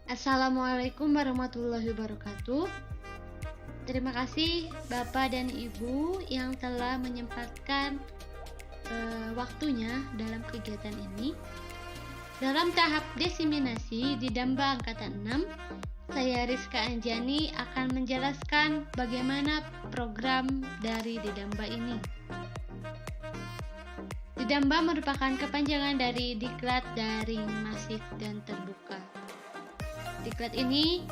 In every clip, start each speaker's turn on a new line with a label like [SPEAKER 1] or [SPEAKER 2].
[SPEAKER 1] Assalamualaikum warahmatullahi wabarakatuh. Terima kasih Bapak dan Ibu yang telah menyempatkan waktunya dalam kegiatan ini. Dalam tahap diseminasi di Damba Angkatan 6, saya Rizka Anjani akan menjelaskan bagaimana program dari Didamba ini. Didamba merupakan kepanjangan dari Diklat Daring Masif dan Terbuka. Diklat ini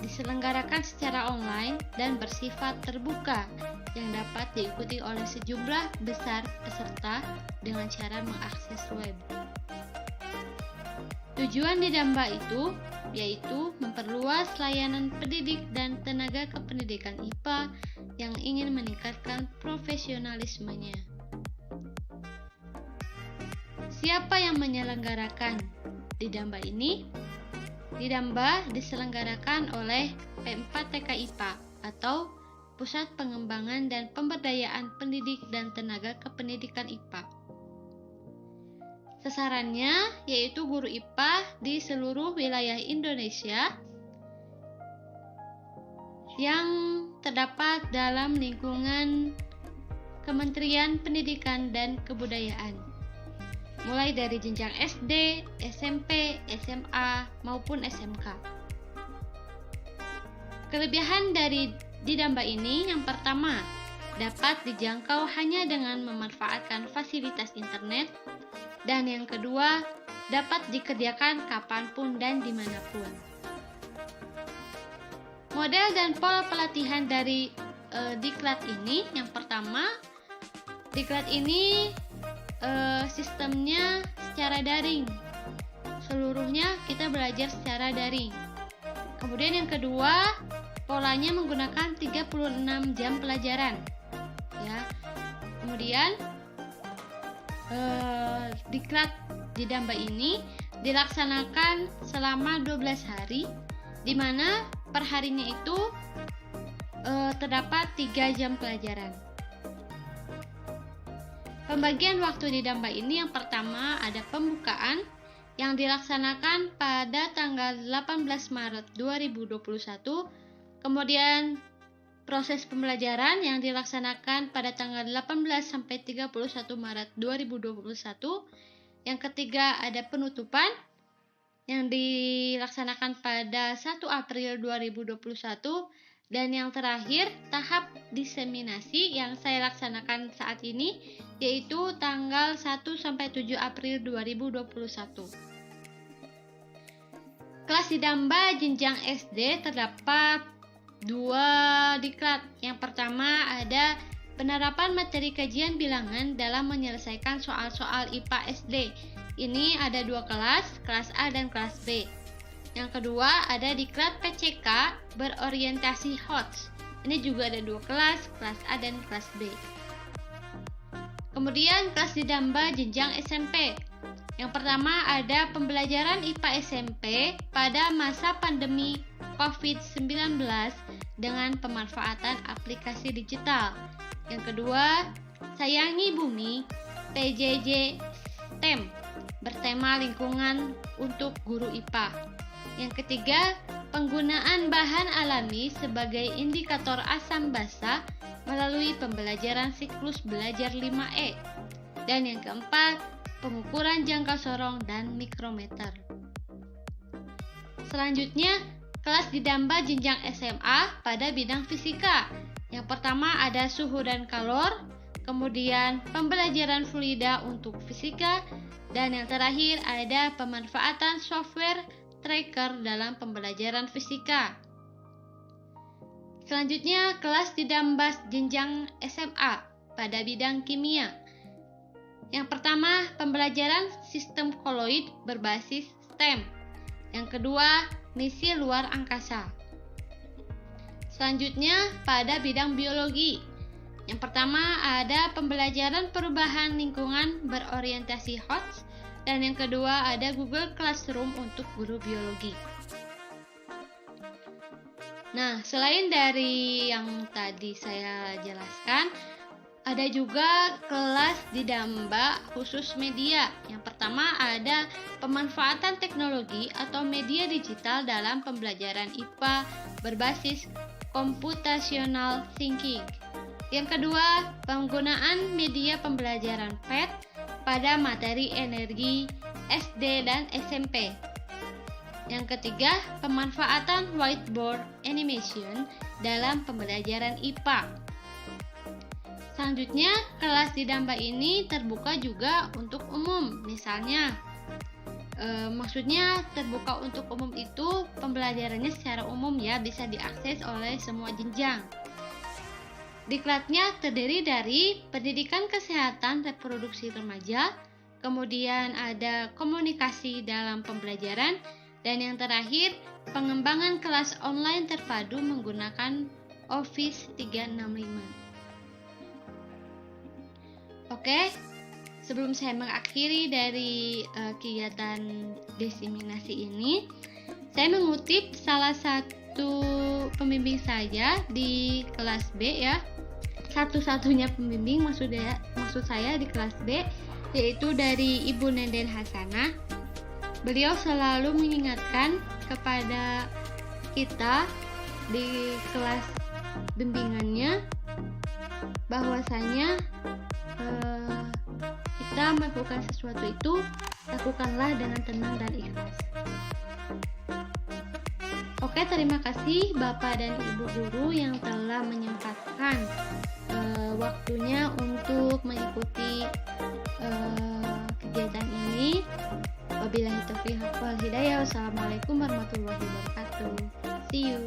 [SPEAKER 1] diselenggarakan secara online dan bersifat terbuka yang dapat diikuti oleh sejumlah besar peserta dengan cara mengakses web. Tujuan Didamba itu yaitu memperluas layanan pendidik dan tenaga kependidikan IPA yang ingin meningkatkan profesionalismenya. Siapa yang menyelenggarakan Didamba ini? Didamba diselenggarakan oleh P4TK IPA atau Pusat Pengembangan dan Pemberdayaan Pendidik dan Tenaga Kependidikan IPA. Sasarannya yaitu guru IPA di seluruh wilayah Indonesia yang terdapat dalam lingkungan Kementerian Pendidikan dan Kebudayaan, mulai dari jenjang SD, SMP, SMA, maupun SMK. Kelebihan dari Didamba ini yang pertama, dapat dijangkau hanya dengan memanfaatkan fasilitas internet, dan yang kedua, dapat dikerjakan kapanpun dan dimanapun. Model dan pola pelatihan dari Diklat ini, yang pertama, Diklat ini sistemnya secara daring. Seluruhnya kita belajar secara daring. Kemudian yang kedua, polanya menggunakan 36 jam pelajaran. Ya. Kemudian Diklat Didamba ini dilaksanakan selama 12 hari, di mana perharinya itu terdapat 3 jam pelajaran. Pembagian waktu Didamba ini yang pertama ada pembukaan yang dilaksanakan pada tanggal 18 Maret 2021, kemudian proses pembelajaran yang dilaksanakan pada tanggal 18 sampai 31 Maret 2021, yang ketiga ada penutupan yang dilaksanakan pada 1 April 2021, dan yang terakhir tahap diseminasi yang saya laksanakan saat ini yaitu tanggal 1 sampai 7 April 2021. Kelas Didamba jenjang SD terdapat 2 diklat. Yang pertama ada penerapan materi kajian bilangan dalam menyelesaikan soal-soal IPA SD. Ini ada 2 kelas, kelas A dan kelas B. Yang kedua ada Diklat PCK berorientasi HOTS. Ini juga ada 2 kelas, kelas A dan kelas B. Kemudian kelas Didamba jenjang SMP. Yang pertama ada pembelajaran IPA SMP pada masa pandemi COVID-19 dengan pemanfaatan aplikasi digital. Yang kedua, Sayangi Bumi PJJ STEM bertema lingkungan untuk guru IPA. Yang ketiga, penggunaan bahan alami sebagai indikator asam basa melalui pembelajaran siklus belajar 5E. Dan yang keempat, pengukuran jangka sorong dan mikrometer. Selanjutnya, kelas Didamba jenjang SMA pada bidang fisika. Yang pertama ada suhu dan kalor, kemudian pembelajaran fluida untuk fisika, dan yang terakhir ada pemanfaatan software tracker dalam pembelajaran fisika. Selanjutnya, kelas Didamba jenjang SMA pada bidang kimia. Yang pertama, pembelajaran sistem koloid berbasis STEM. Yang kedua, misi luar angkasa. Selanjutnya, pada bidang biologi. Yang pertama, ada pembelajaran perubahan lingkungan berorientasi HOTS. Dan yang kedua ada Google Classroom untuk guru biologi. Nah, selain dari yang tadi saya jelaskan, Ada juga kelas didamba khusus media. Yang pertama ada pemanfaatan teknologi atau media digital dalam pembelajaran IPA berbasis computational thinking. Yang kedua, penggunaan media pembelajaran PET pada materi energi SD dan SMP. Yang ketiga, pemanfaatan whiteboard animation dalam pembelajaran IPA. Selanjutnya, kelas didamba ini terbuka juga untuk umum. Misalnya, maksudnya terbuka untuk umum itu pembelajarannya secara umum ya, bisa diakses oleh semua jenjang. Diklatnya terdiri dari pendidikan kesehatan reproduksi remaja, kemudian ada komunikasi dalam pembelajaran, dan yang terakhir pengembangan kelas online terpadu menggunakan Office 365. Oke, sebelum saya mengakhiri dari kegiatan diseminasi ini, saya mengutip salah satu pembimbing saya di kelas B ya. Satu-satunya pembimbing maksud saya di kelas B, yaitu dari Ibu Nenden Hasanah. Beliau selalu mengingatkan kepada kita di kelas bimbingannya bahwasanya kita melakukan sesuatu itu lakukanlah dengan tenang dan ikhlas. Oke, terima kasih Bapak dan Ibu guru yang telah menyempatkan waktunya untuk mengikuti kegiatan ini. Wabillahi taufiq wal hidayah. Wassalamualaikum warahmatullahi wabarakatuh. See you.